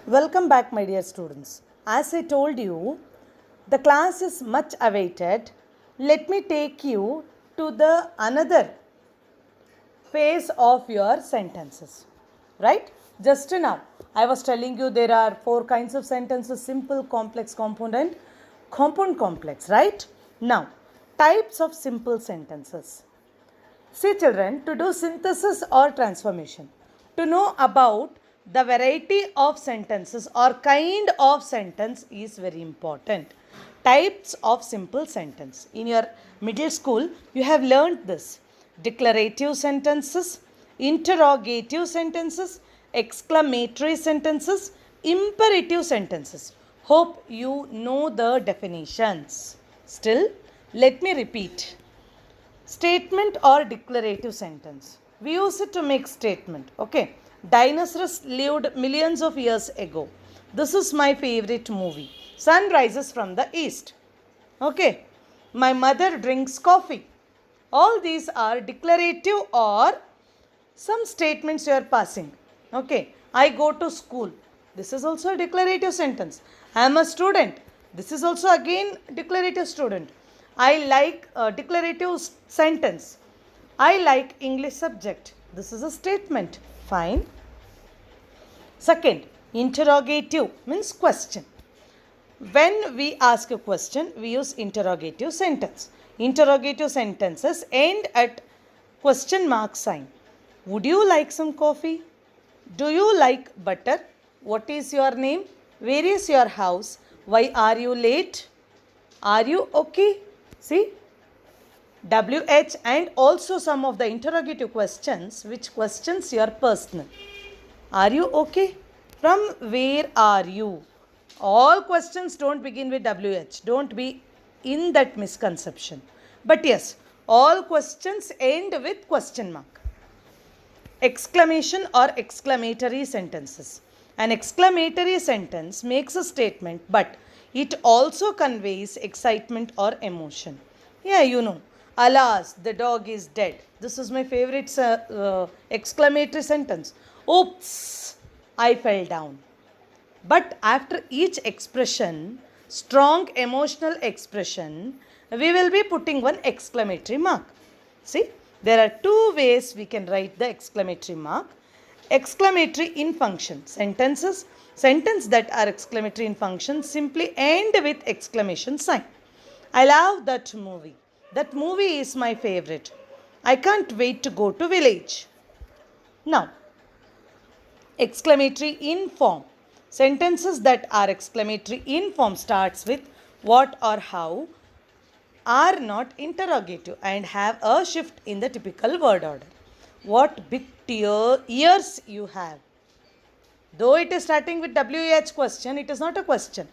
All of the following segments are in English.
Welcome back, my dear students. As I told you, the class is much awaited. Let me take you to the another phase of your sentences. Right? Just now, I was telling you there are four kinds of sentences: simple, complex, compound, and compound complex. Right? Now, types of simple sentences. See, children, to do synthesis or transformation, to know about the variety of sentences or kind of sentence is very important. Types of simple sentence. In your middle school, you have learned this: declarative sentences, interrogative sentences, exclamatory sentences, imperative sentences. Hope you know the definitions. Still, let me repeat. Statement or declarative sentence. We use it to make statement. Okay. Dinosaurs lived millions of years ago. This is my favorite movie. Sun rises from the east. Okay. My mother drinks coffee. All these are declarative or some statements you are passing. Okay. I go to school. This is also a declarative sentence. I am a student. This is also again declarative student. I like a declarative sentence. I like English subject. This is a statement. Fine. Second, interrogative means question. When we ask a question, we use interrogative sentence. Interrogative sentences end at question mark sign. Would you like some coffee? Do you like butter? What is your name? Where is your house? Why are you late? Are you okay? See? WH and also some of the interrogative questions which questions your personal. Are you okay? From where are you? All questions don't begin with WH. Don't be in that misconception. But yes, all questions end with question mark. Exclamation or exclamatory sentences. An exclamatory sentence makes a statement, but it also conveys excitement or emotion. Yeah, you know. Alas, the dog is dead. This is my favorite exclamatory sentence. Oops, I fell down. But after each expression, strong emotional expression, we will be putting one exclamatory mark. See, there are two ways we can write the exclamatory mark. Exclamatory in function. Sentence that are exclamatory in function simply end with exclamation sign. I love that movie. That movie is my favorite. I can't wait to go to village. Now, exclamatory in form. Sentences that are exclamatory in form starts with what or how, are not interrogative and have a shift in the typical word order. What big ears you have. Though it is starting with WH question, it is not a question.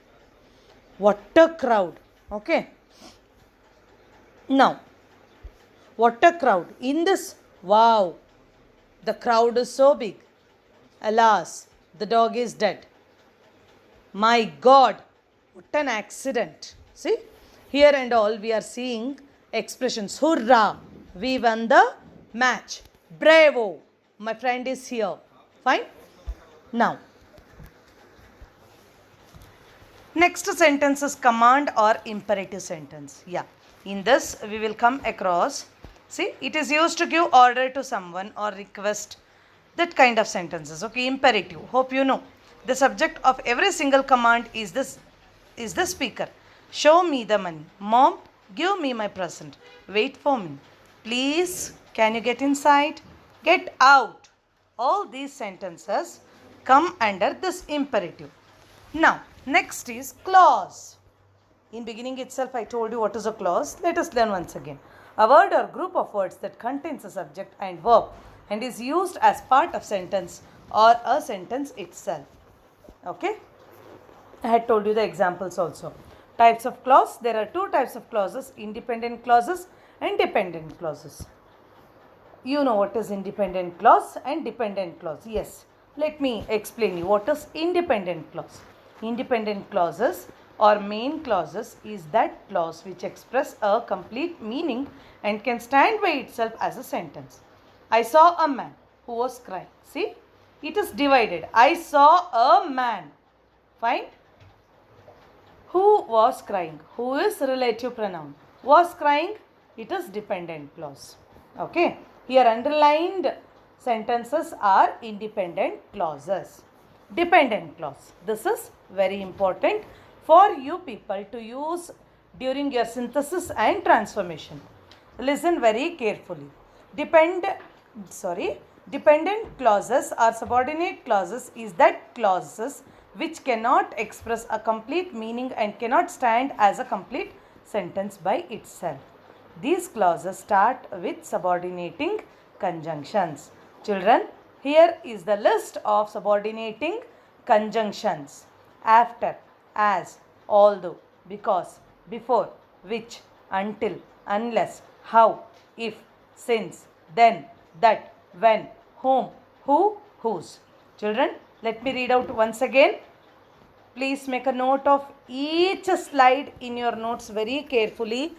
What a crowd. Okay. Now, what a crowd. In this, wow, the crowd is so big. Alas, the dog is dead. My God, what an accident. See, here and all we are seeing expressions. Hurrah, we won the match. Bravo, my friend is here. Fine. Now, next sentence is command or imperative sentence. Yeah, in this we will come across. See, it is used to give order to someone or request, that kind of sentences. Okay, imperative. Hope you know. The subject of every single command is the speaker. Show me the money. Mom, give me my present. Wait for me. Please, can you get inside? Get out. All these sentences come under this imperative. Now, next is clause. In beginning itself, I told you what is a clause. Let us learn once again. A word or group of words that contains a subject and verb and is used as part of sentence or a sentence itself. Okay. I had told you the examples also. Types of clause. There are two types of clauses: independent clauses and dependent clauses. You know what is independent clause and dependent clause. Yes. Let me explain you what is independent clause. Independent clauses or main clauses is that clause which express a complete meaning and can stand by itself as a sentence. I saw a man who was crying. See, it is divided. I saw a man. Fine. Who was crying? Who is relative pronoun? Was crying? It is dependent clause. Okay. Here underlined sentences are independent clauses. Dependent clause. This is very important for you people to use during your synthesis and transformation. Listen very carefully. Dependent clauses or subordinate clauses is that clauses which cannot express a complete meaning and cannot stand as a complete sentence by itself. These clauses start with subordinating conjunctions. Children, here is the list of subordinating conjunctions. After, as, although, because, before, which, until, unless, how, if, since, then, that, when, whom, who, whose. Children, let me read out once again. Please make a note of each slide in your notes very carefully.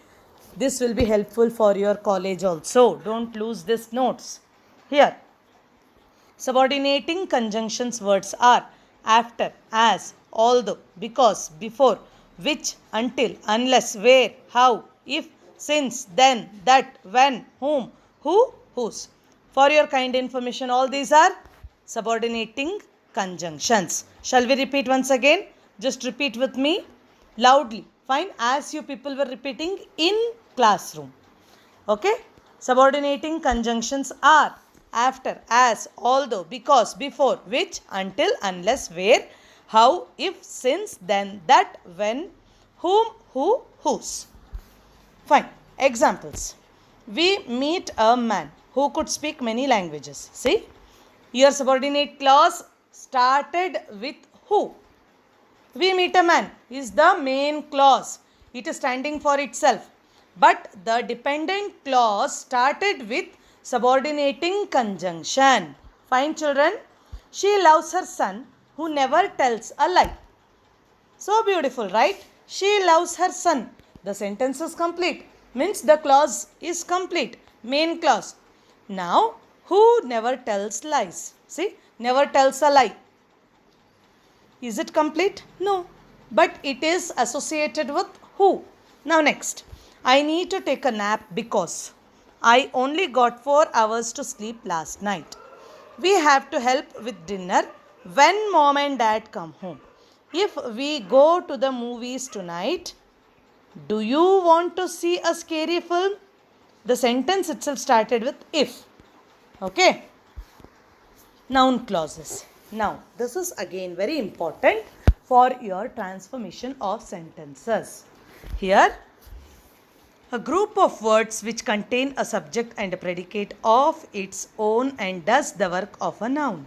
This will be helpful for your college also. Don't lose these notes. Here, subordinating conjunctions words are after, as, although, because, before, which, until, unless, where, how, if, since, then, that, when, whom, who, whose. For your kind information, all these are subordinating conjunctions. Shall we repeat once again? Just repeat with me loudly. Fine, as you people were repeating in classroom. Okay? Subordinating conjunctions are after, as, although, because, before, which, until, unless, where, how, if, since, then, that, when, whom, who, whose. Fine. Examples. We meet a man who could speak many languages. See? Your subordinate clause started with who. We meet a man is the main clause. It is standing for itself. But the dependent clause started with subordinating conjunction. Fine, children. She loves her son who never tells a lie. So beautiful, right? She loves her son. The sentence is complete. Means the clause is complete. Main clause. Now, who never tells lies? See, never tells a lie. Is it complete? No. But it is associated with who. Now next. I need to take a nap because I only got 4 hours to sleep last night. We have to help with dinner when mom and dad come home. If we go to the movies tonight, do you want to see a scary film? The sentence itself started with if. Okay. Noun clauses. Now, this is again very important for your transformation of sentences. Here, a group of words which contain a subject and a predicate of its own and does the work of a noun.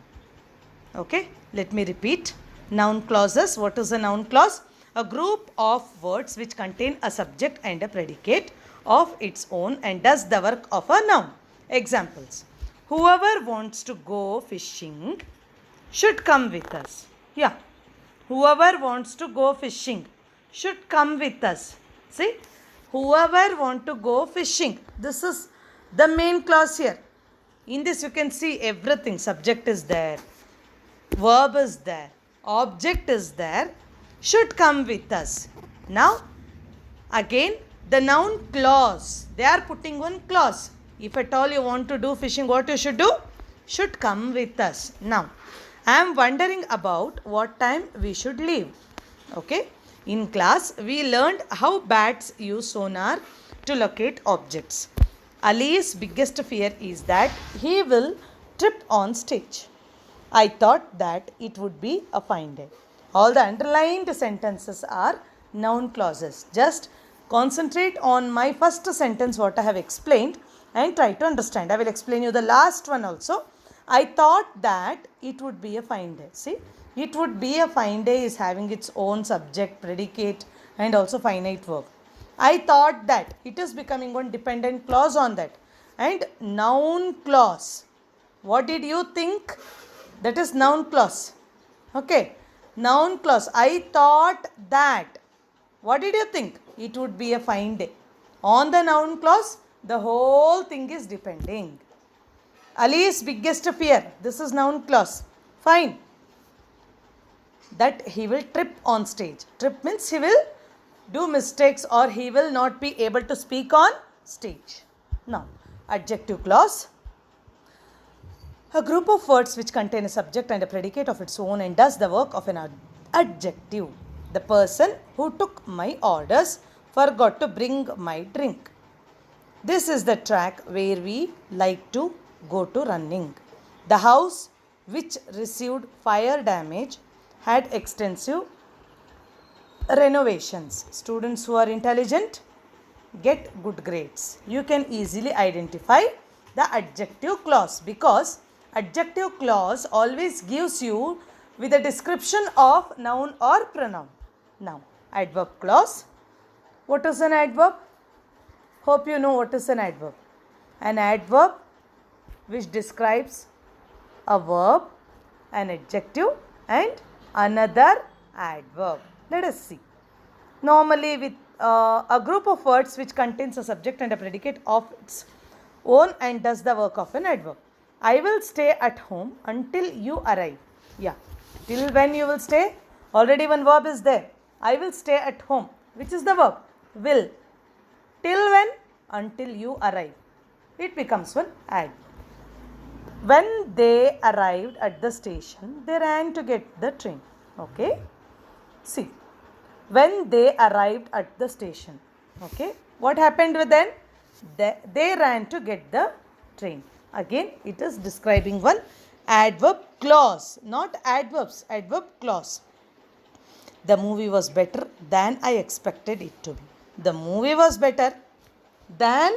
Okay, let me repeat. Noun clauses. What is a noun clause? A group of words which contain a subject and a predicate of its own and does the work of a noun. Examples. Whoever wants to go fishing should come with us. Yeah. Whoever wants to go fishing should come with us. See? Whoever want to go fishing. This is the main clause here. In this you can see everything. Subject is there. Verb is there. Object is there. Should come with us. Now, again, the noun clause. They are putting one clause. If at all you want to do fishing, what you should do? Should come with us. Now, I am wondering about what time we should leave. Okay. In class, we learned how bats use sonar to locate objects. Ali's biggest fear is that he will trip on stage. I thought that it would be a fine day. All the underlined sentences are noun clauses. Just concentrate on my first sentence, what I have explained, and try to understand. I will explain you the last one also. I thought that it would be a fine day. See, it would be a fine day is having its own subject, predicate, and also finite verb. I thought that it is becoming one dependent clause on that. And noun clause. What did you think? That is noun clause. Okay. Noun clause. I thought that. What did you think? It would be a fine day. On the noun clause, the whole thing is depending. Ali's biggest fear. This is noun clause. Fine. that he will trip on stage. Trip means he will do mistakes or he will not be able to speak on stage. Now, adjective clause. A group of words which contain a subject and a predicate of its own and does the work of an adjective. The person who took my orders forgot to bring my drink. This is the track where we like to go to running. The house which received fire damage had extensive renovations. Students who are intelligent get good grades. You can easily identify the adjective clause because adjective clause always gives you with a description of noun or pronoun. Now, adverb clause. What is an adverb? Hope you know what is an adverb. An adverb which describes a verb, an adjective and another adverb. Let us see. Normally with a group of words which contains a subject and a predicate of its own and does the work of an adverb. I will stay at home until you arrive. Yeah. Till when you will stay? Already one verb is there. I will stay at home. Which is the verb? Will. Till when? Until you arrive. It becomes one adverb. When they arrived at the station, they ran to get the train. Okay. See. When they arrived at the station. Okay. What happened with them? They ran to get the train. Again, it is describing one adverb clause, not adverbs, adverb clause. The movie was better than I expected it to be. The movie was better than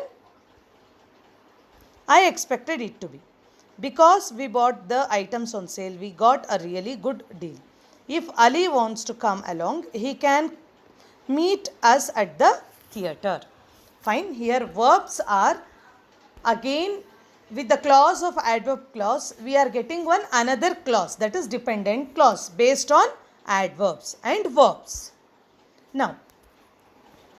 I expected it to be. Because we bought the items on sale, we got a really good deal. If Ali wants to come along, he can meet us at the theatre. Fine. Here verbs are again with the clause of adverb clause, we are getting one another clause, that is dependent clause based on adverbs and verbs. Now,